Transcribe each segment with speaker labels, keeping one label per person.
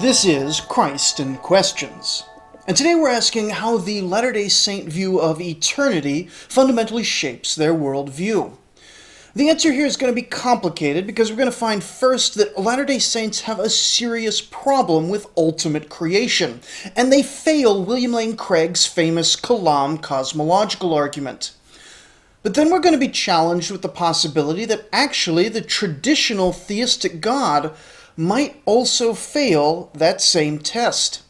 Speaker 1: This is Christ and Questions, and today we're asking how the Latter-day Saint view of eternity fundamentally shapes their worldview. The answer here is going to be complicated because we're going to find first that Latter-day Saints have a serious problem with ultimate creation, and they fail William Lane Craig's famous Kalaam cosmological argument. But then we're going to be challenged with the possibility that actually the traditional theistic God might also fail that same test.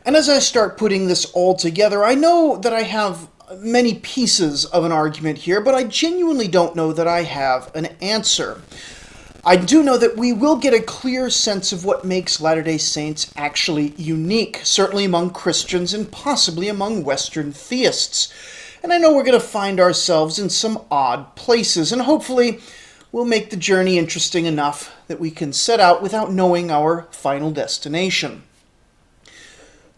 Speaker 1: And as I start putting this all together, I know that I have many pieces of an argument here, but I genuinely don't know that I have an answer. I do know that we will get a clear sense of what makes Latter-day Saints actually unique, certainly among Christians and possibly among Western theists. And I know we're going to find ourselves in some odd places, and hopefully we'll make the journey interesting enough that we can set out without knowing our final destination.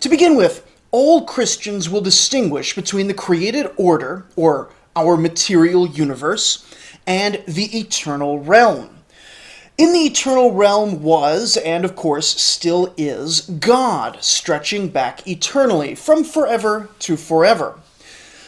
Speaker 1: To begin with, all Christians will distinguish between the created order, or our material universe, and the eternal realm. In the eternal realm was, and of course still is, God, stretching back eternally, from forever to forever.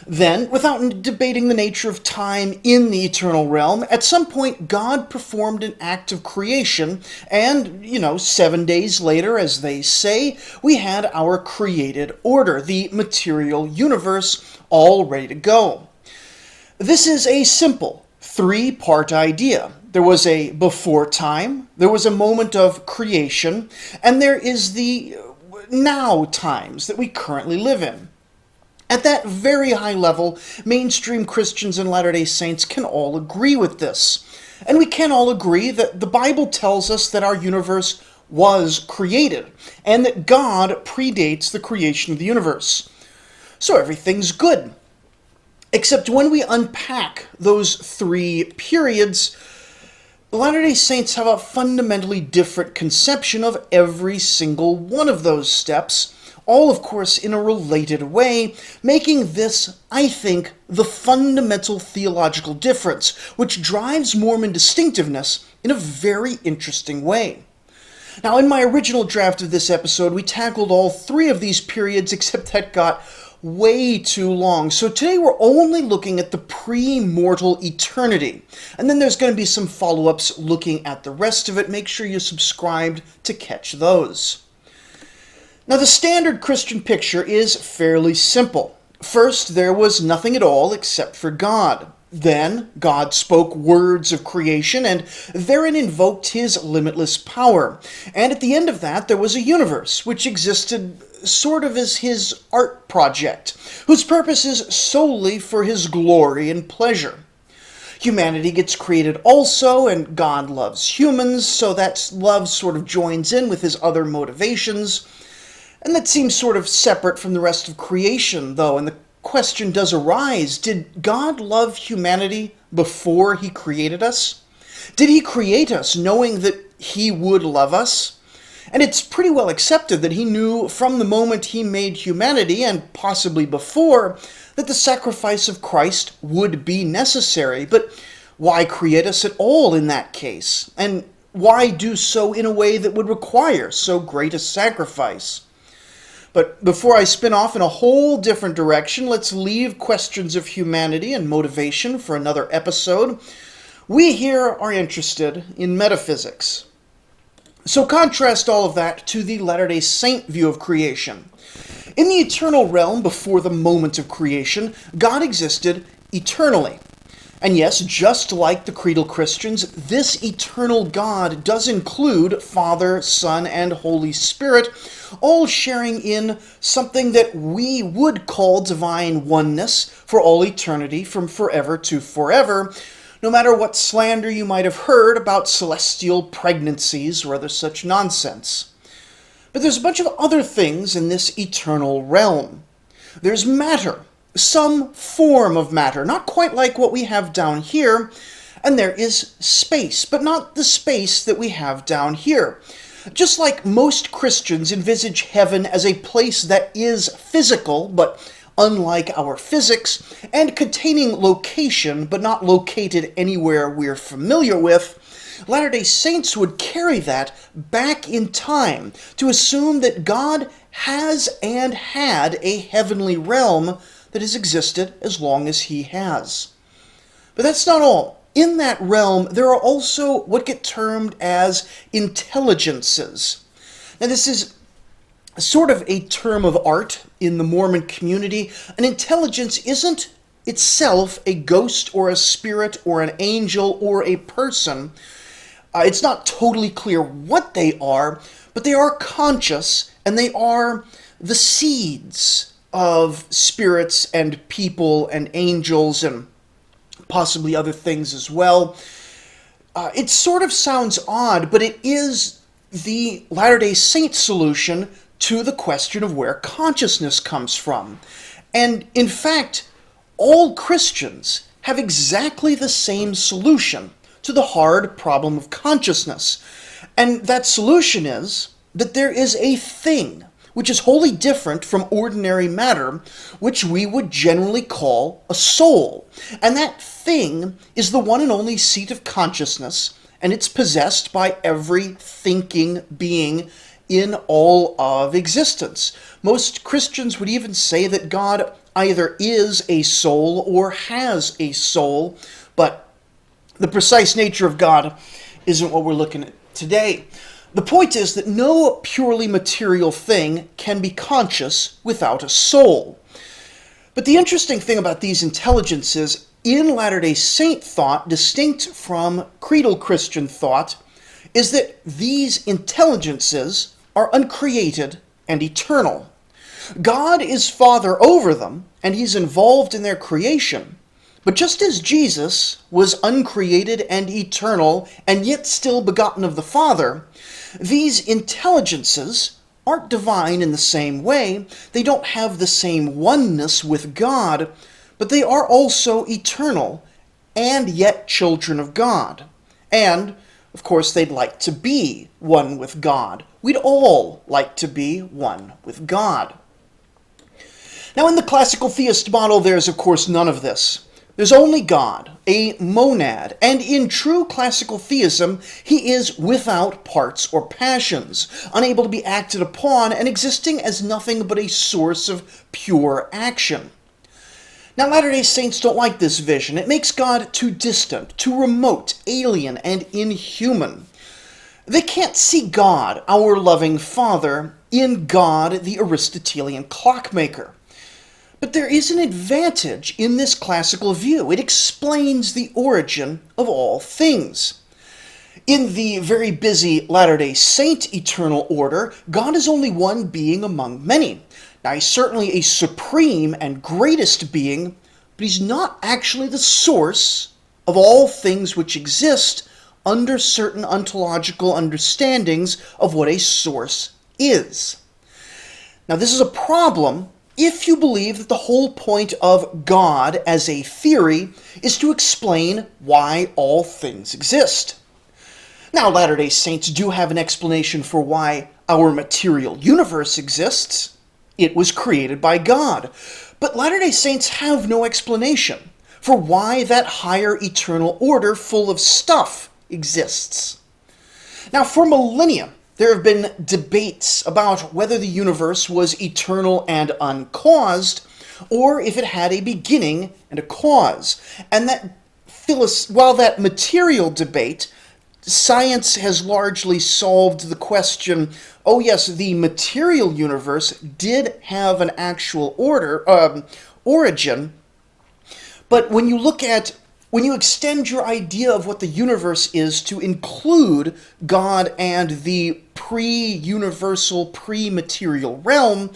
Speaker 1: Then, without debating the nature of time in the eternal realm, at some point God performed an act of creation, and, 7 days later, as they say, we had our created order, the material universe, all ready to go. This is a simple, three-part idea. There was a before time, there was a moment of creation, and there is the now times that we currently live in. At that very high level, mainstream Christians and Latter-day Saints can all agree with this. And we can all agree that the Bible tells us that our universe was created, and that God predates the creation of the universe. So everything's good. Except when we unpack those three periods, Latter-day Saints have a fundamentally different conception of every single one of those steps, all, of course, in a related way, making this, I think, the fundamental theological difference, which drives Mormon distinctiveness in a very interesting way. Now, in my original draft of this episode, we tackled all three of these periods, except that got way too long. So today we're only looking at the pre-mortal eternity. And then there's going to be some follow-ups looking at the rest of it. Make sure you're subscribed to catch those. Now, the standard Christian picture is fairly simple. First, there was nothing at all except for God. Then, God spoke words of creation and therein invoked his limitless power. And at the end of that, there was a universe, which existed sort of as his art project, whose purpose is solely for his glory and pleasure. Humanity gets created also, and God loves humans, so that love sort of joins in with his other motivations. And that seems sort of separate from the rest of creation, though, and the question does arise, did God love humanity before he created us? Did he create us knowing that he would love us? And it's pretty well accepted that he knew from the moment he made humanity, and possibly before, that the sacrifice of Christ would be necessary. But why create us at all in that case? And why do so in a way that would require so great a sacrifice? But before I spin off in a whole different direction, let's leave questions of humanity and motivation for another episode. We here are interested in metaphysics. So contrast all of that to the Latter-day Saint view of creation. In the eternal realm before the moment of creation, God existed eternally. And yes, just like the creedal Christians, this eternal God does include Father, Son, and Holy Spirit, all sharing in something that we would call divine oneness for all eternity, from forever to forever, no matter what slander you might have heard about celestial pregnancies or other such nonsense. But there's a bunch of other things in this eternal realm. There's matter. Some form of matter, not quite like what we have down here, and there is space, but not the space that we have down here. Just like most Christians envisage heaven as a place that is physical, but unlike our physics, and containing location, but not located anywhere we're familiar with, Latter-day Saints would carry that back in time to assume that God has and had a heavenly realm that has existed as long as he has. But that's not all. In that realm, there are also what get termed as intelligences. Now, this is sort of a term of art in the Mormon community. An intelligence isn't itself a ghost or a spirit or an angel or a person. It's not totally clear what they are, but they are conscious, and they are the seeds of spirits and people and angels and possibly other things as well. It sort of sounds odd, but it is the Latter-day Saint solution to the question of where consciousness comes from. And in fact, all Christians have exactly the same solution to the hard problem of consciousness. And that solution is that there is a thing which is wholly different from ordinary matter, which we would generally call a soul. And that thing is the one and only seat of consciousness, and it's possessed by every thinking being in all of existence. Most Christians would even say that God either is a soul or has a soul, but the precise nature of God isn't what we're looking at today. The point is that no purely material thing can be conscious without a soul. But the interesting thing about these intelligences in Latter-day Saint thought, distinct from creedal Christian thought, is that these intelligences are uncreated and eternal. God is Father over them, and he's involved in their creation. But just as Jesus was uncreated and eternal, and yet still begotten of the Father, these intelligences aren't divine in the same way. They don't have the same oneness with God, but they are also eternal and yet children of God. And, of course, they'd like to be one with God. We'd all like to be one with God. Now, in the classical theist model, there's, of course, none of this. There's only God, a monad, and in true classical theism, he is without parts or passions, unable to be acted upon, and existing as nothing but a source of pure action. Now, Latter-day Saints don't like this vision. It makes God too distant, too remote, alien, and inhuman. They can't see God, our loving Father, in God, the Aristotelian clockmaker. But there is an advantage in this classical view. It explains the origin of all things. In the very busy Latter-day Saint eternal order, God is only one being among many. Now, he's certainly a supreme and greatest being, but he's not actually the source of all things which exist under certain ontological understandings of what a source is. Now, this is a problem if you believe that the whole point of God as a theory is to explain why all things exist. Now, Latter-day Saints do have an explanation for why our material universe exists. It was created by God. But Latter-day Saints have no explanation for why that higher eternal order full of stuff exists. Now, for millennia, there have been debates about whether the universe was eternal and uncaused, or if it had a beginning and a cause. And while that material debate, science has largely solved the question, oh yes, the material universe did have an actual origin, but when you extend your idea of what the universe is to include God and the pre-universal, pre-material realm,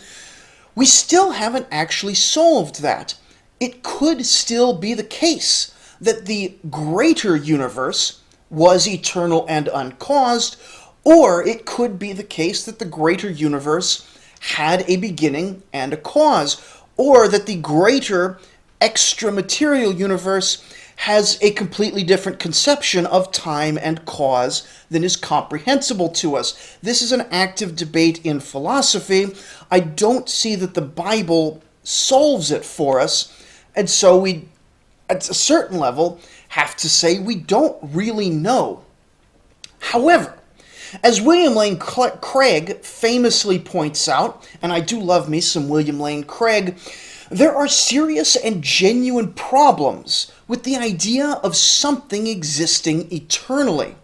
Speaker 1: we still haven't actually solved that. It could still be the case that the greater universe was eternal and uncaused, or it could be the case that the greater universe had a beginning and a cause, or that the greater extra-material universe has a completely different conception of time and cause than is comprehensible to us. This is an active debate in philosophy. I don't see that the Bible solves it for us, and so we, at a certain level, have to say we don't really know. However, as William Lane Craig famously points out, and I do love me some William Lane Craig, there are serious and genuine problems with the idea of something existing eternally.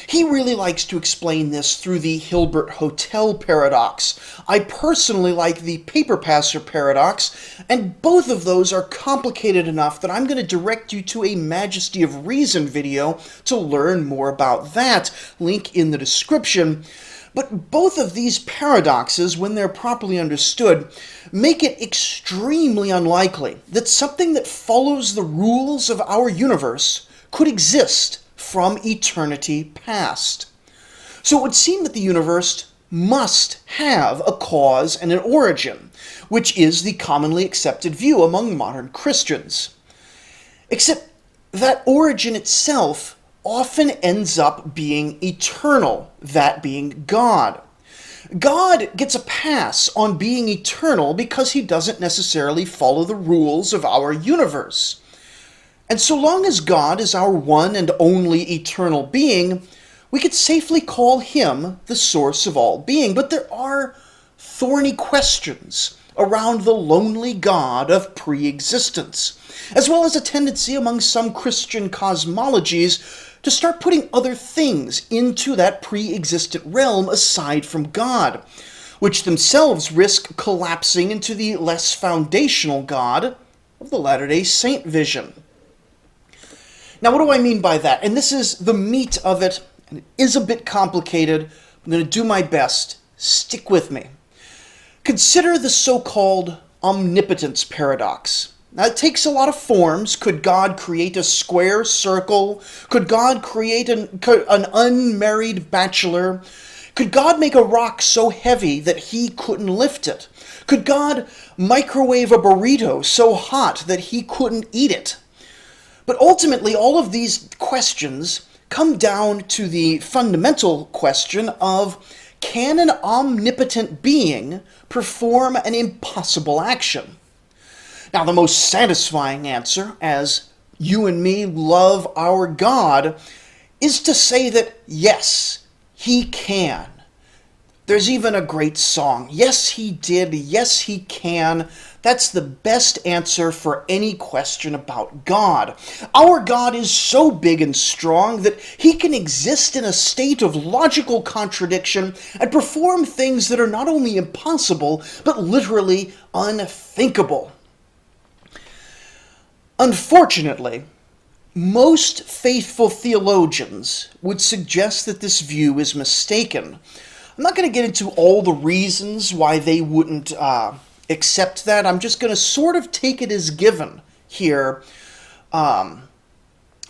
Speaker 1: He really likes to explain this through the Hilbert Hotel paradox. I personally like the paper passer paradox, and both of those are complicated enough that I'm going to direct you to a Majesty of Reason video to learn more about that. Link in the description. But both of these paradoxes, when they're properly understood, make it extremely unlikely that something that follows the rules of our universe could exist from eternity past. So it would seem that the universe must have a cause and an origin, which is the commonly accepted view among modern Christians. Except that origin itself often ends up being eternal, that being God. God gets a pass on being eternal because he doesn't necessarily follow the rules of our universe. And so long as God is our one and only eternal being, we could safely call him the source of all being. But there are thorny questions around the lonely God of pre-existence, as well as a tendency among some Christian cosmologies to start putting other things into that pre-existent realm aside from God, which themselves risk collapsing into the less foundational God of the Latter-day Saint vision. Now, what do I mean by that? And this is the meat of it, and it is a bit complicated. I'm going to do my best. Stick with me. Consider the so-called omnipotence paradox. Now, it takes a lot of forms. Could God create a square circle? Could God create an unmarried bachelor? Could God make a rock so heavy that he couldn't lift it? Could God microwave a burrito so hot that he couldn't eat it? But ultimately, all of these questions come down to the fundamental question of, can an omnipotent being perform an impossible action? Now, the most satisfying answer, as you and me love our God, is to say that yes, he can. There's even a great song, yes he did, yes he can. That's the best answer for any question about God. Our God is so big and strong that he can exist in a state of logical contradiction and perform things that are not only impossible, but literally unthinkable. Unfortunately, most faithful theologians would suggest that this view is mistaken. I'm not going to get into all the reasons why they wouldn't accept that. I'm just going to sort of take it as given here. I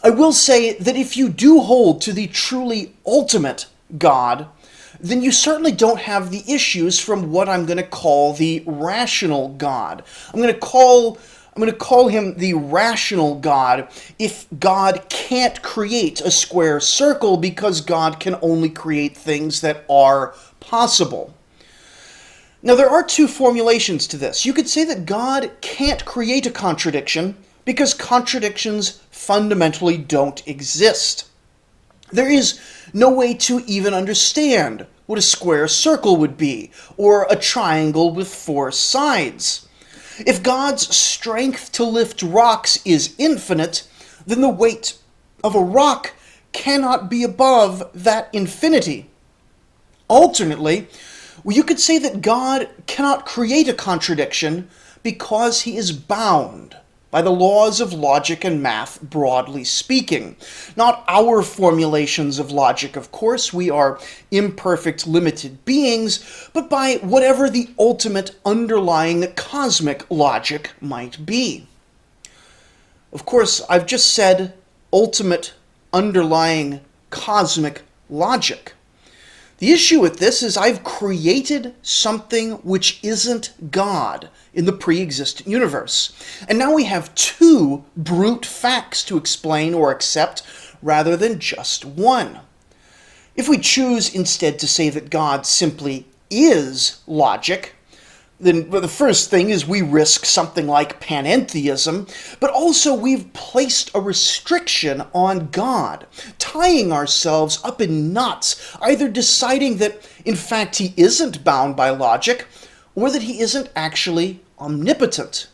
Speaker 1: will say that if you do hold to the truly ultimate God, then you certainly don't have the issues from what I'm going to call the rational God. I'm going to call him the rational God if God can't create a square circle because God can only create things that are possible. Now, there are two formulations to this. You could say that God can't create a contradiction because contradictions fundamentally don't exist. There is no way to even understand what a square circle would be, or a triangle with four sides. If God's strength to lift rocks is infinite, then the weight of a rock cannot be above that infinity. Alternately, you could say that God cannot create a contradiction because he is bound by the laws of logic and math, broadly speaking. Not our formulations of logic, of course. We are imperfect, limited beings, but by whatever the ultimate underlying cosmic logic might be. Of course, I've just said ultimate underlying cosmic logic. The issue with this is I've created something which isn't God in the pre-existent universe. And now we have two brute facts to explain or accept rather than just one. If we choose instead to say that God simply is logic, Then the first thing is we risk something like panentheism, but also we've placed a restriction on God, tying ourselves up in knots, either deciding that, in fact, he isn't bound by logic, or that he isn't actually omnipotent,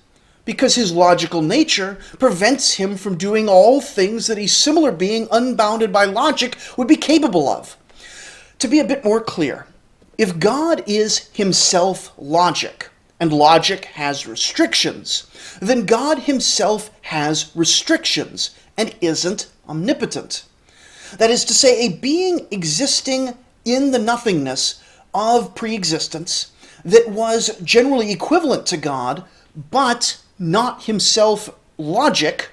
Speaker 1: because his logical nature prevents him from doing all things that a similar being unbounded by logic would be capable of. To be a bit more clear, if God is himself logic, and logic has restrictions, then God himself has restrictions and isn't omnipotent. That is to say, a being existing in the nothingness of pre-existence that was generally equivalent to God, but not himself logic,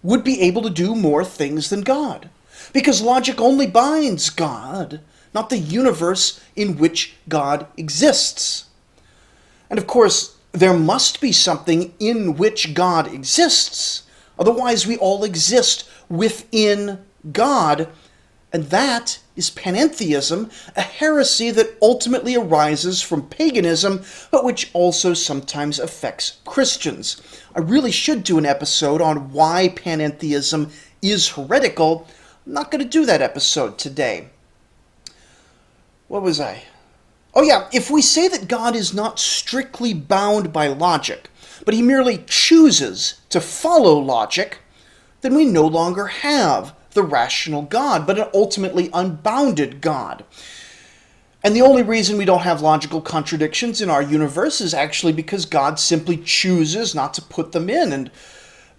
Speaker 1: would be able to do more things than God, because logic only binds God, not the universe in which God exists. And of course, there must be something in which God exists. Otherwise, we all exist within God. And that is panentheism, a heresy that ultimately arises from paganism, but which also sometimes affects Christians. I really should do an episode on why panentheism is heretical. I'm not going to do that episode today. What was I? Oh yeah, if we say that God is not strictly bound by logic, but he merely chooses to follow logic, then we no longer have the rational God, but an ultimately unbounded God. And the only reason we don't have logical contradictions in our universe is actually because God simply chooses not to put them in. And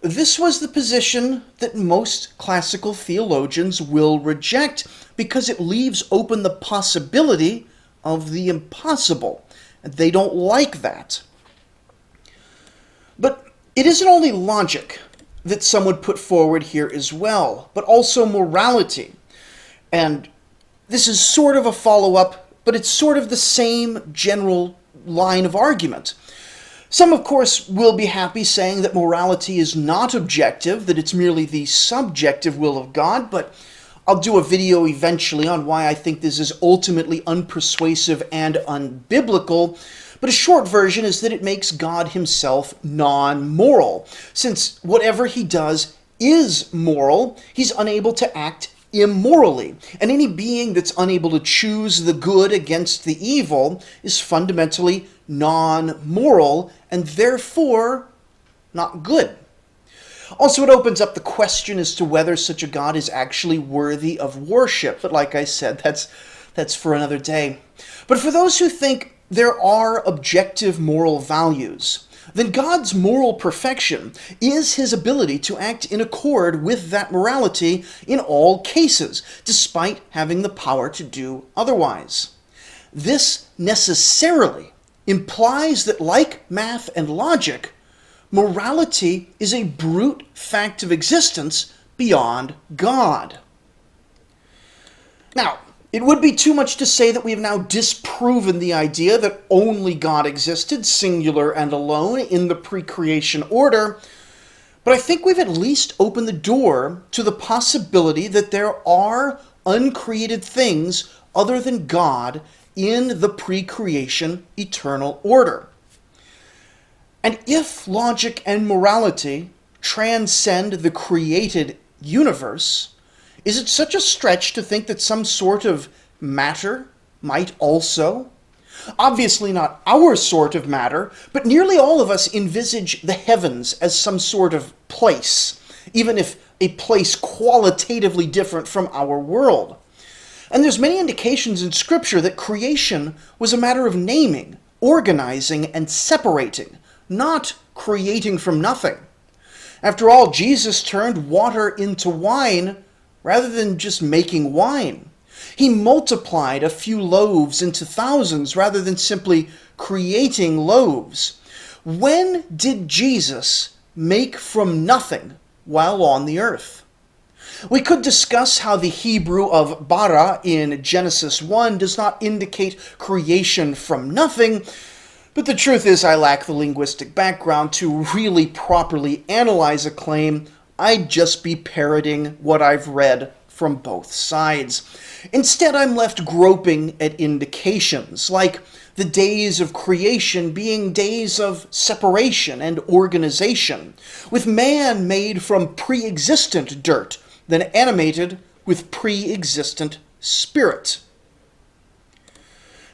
Speaker 1: this was the position that most classical theologians will reject, because it leaves open the possibility of the impossible. And they don't like that. But it isn't only logic that some would put forward here as well, but also morality. And this is sort of a follow-up, but it's sort of the same general line of argument. Some, of course, will be happy saying that morality is not objective, that it's merely the subjective will of God, but I'll do a video eventually on why I think this is ultimately unpersuasive and unbiblical, but a short version is that it makes God himself non-moral. Since whatever he does is moral, he's unable to act immorally. And any being that's unable to choose the good against the evil is fundamentally non-moral and therefore not good. Also, it opens up the question as to whether such a God is actually worthy of worship. But like I said, that's for another day. But for those who think there are objective moral values, then God's moral perfection is his ability to act in accord with that morality in all cases, despite having the power to do otherwise. This necessarily implies that, like math and logic, morality is a brute fact of existence beyond God. Now, it would be too much to say that we have now disproven the idea that only God existed, singular and alone, in the pre-creation order, but I think we've at least opened the door to the possibility that there are uncreated things other than God in the pre-creation eternal order. And if logic and morality transcend the created universe, is it such a stretch to think that some sort of matter might also? Obviously not our sort of matter, but nearly all of us envisage the heavens as some sort of place, even if a place qualitatively different from our world. And there's many indications in Scripture that creation was a matter of naming, organizing, and separating, not creating from nothing. After all, Jesus turned water into wine rather than just making wine. He multiplied a few loaves into thousands rather than simply creating loaves. When did Jesus make from nothing while on the earth? We could discuss how the Hebrew of bara in Genesis 1 does not indicate creation from nothing, but the truth is I lack the linguistic background to really properly analyze a claim. I'd just be parroting what I've read from both sides. Instead, I'm left groping at indications, like the days of creation being days of separation and organization, with man made from pre-existent dirt, then animated with pre-existent spirit.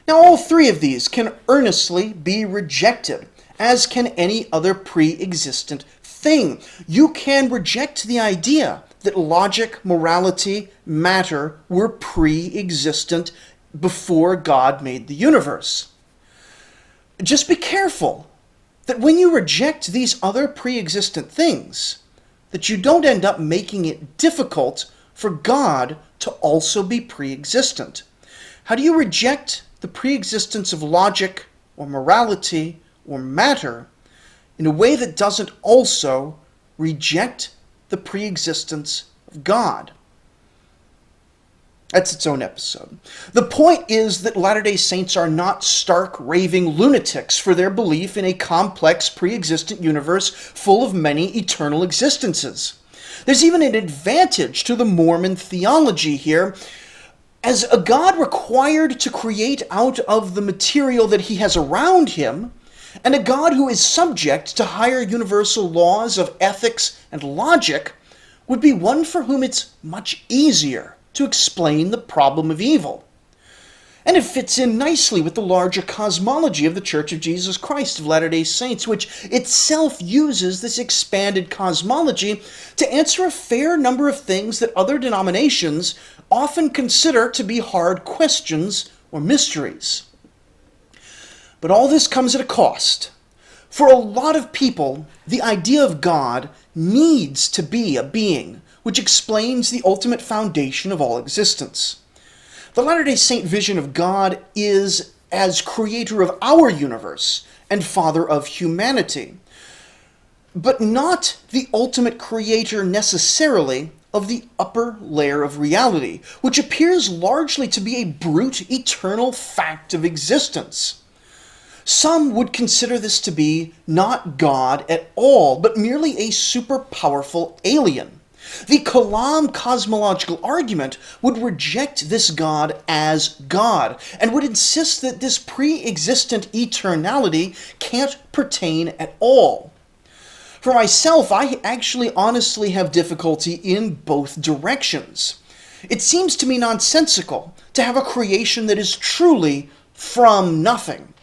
Speaker 1: Now, all three of these can earnestly be rejected, as can any other pre-existent thing. You can reject the idea that logic, morality, matter were pre-existent before God made the universe. Just be careful that when you reject these other pre-existent things, that you don't end up making it difficult for God to also be pre-existent. How do you reject the pre-existence of logic or morality or matter in a way that doesn't also reject the pre-existence of God? That's its own episode. The point is that Latter-day Saints are not stark, raving lunatics for their belief in a complex, pre-existent universe full of many eternal existences. There's even an advantage to the Mormon theology here, as a God required to create out of the material that he has around him, and a God who is subject to higher universal laws of ethics and logic would be one for whom it's much easier to explain the problem of evil. And it fits in nicely with the larger cosmology of the Church of Jesus Christ of Latter-day Saints, which itself uses this expanded cosmology to answer a fair number of things that other denominations often consider to be hard questions or mysteries. But all this comes at a cost. For a lot of people, the idea of God needs to be a being, which explains the ultimate foundation of all existence. The Latter-day Saint vision of God is as creator of our universe and father of humanity, but not the ultimate creator necessarily of the upper layer of reality, which appears largely to be a brute, eternal fact of existence. Some would consider this to be not God at all, but merely a super powerful alien. The Kalaam cosmological argument would reject this God as God, and would insist that this pre-existent eternality can't pertain at all. For myself, I actually honestly have difficulty in both directions. It seems to me nonsensical to have a creation that is truly from nothing,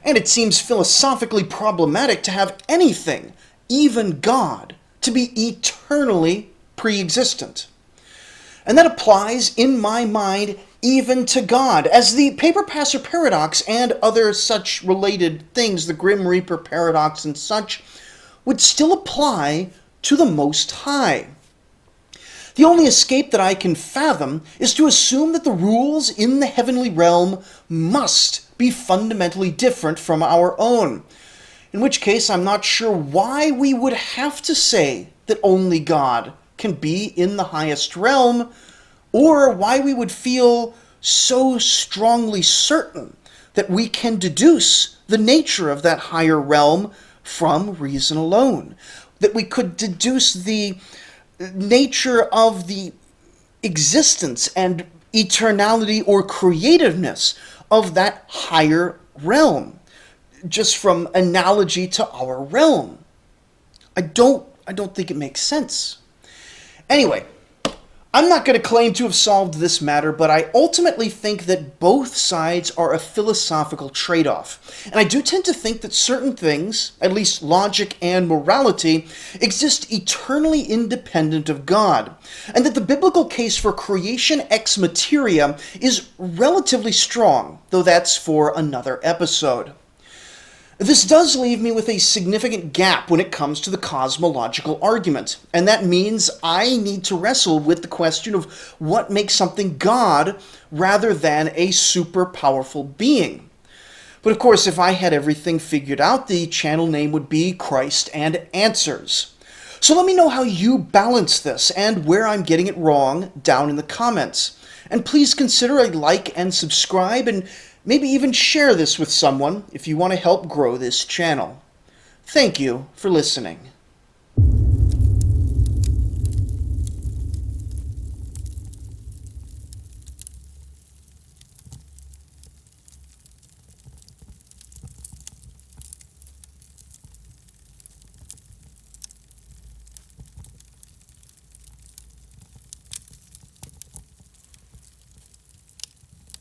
Speaker 1: and it seems philosophically problematic to have anything, even God, to be eternally pre-existent. And that applies, in my mind, even to God, as the Paper Passer paradox and other such related things, the Grim Reaper paradox and such, would still apply to the Most High. The only escape that I can fathom is to assume that the rules in the heavenly realm must be fundamentally different from our own, in which case I'm not sure why we would have to say that only God can be in the highest realm, or why we would feel so strongly certain that we can deduce the nature of that higher realm from reason alone, that we could deduce the nature of the existence and eternality or creativeness of that higher realm, just from analogy to our realm. I don't think it makes sense. Anyway, I'm not going to claim to have solved this matter, but I ultimately think that both sides are a philosophical trade-off. And I do tend to think that certain things, at least logic and morality, exist eternally independent of God, and that the biblical case for creation ex materia is relatively strong, though that's for another episode. This does leave me with a significant gap when it comes to the cosmological argument, and that means I need to wrestle with the question of what makes something God rather than a super powerful being. But of course, if I had everything figured out, the channel name would be Christ and Answers. So let me know how you balance this and where I'm getting it wrong down in the comments. And please consider a like and subscribe, and maybe even share this with someone if you want to help grow this channel. Thank you for listening.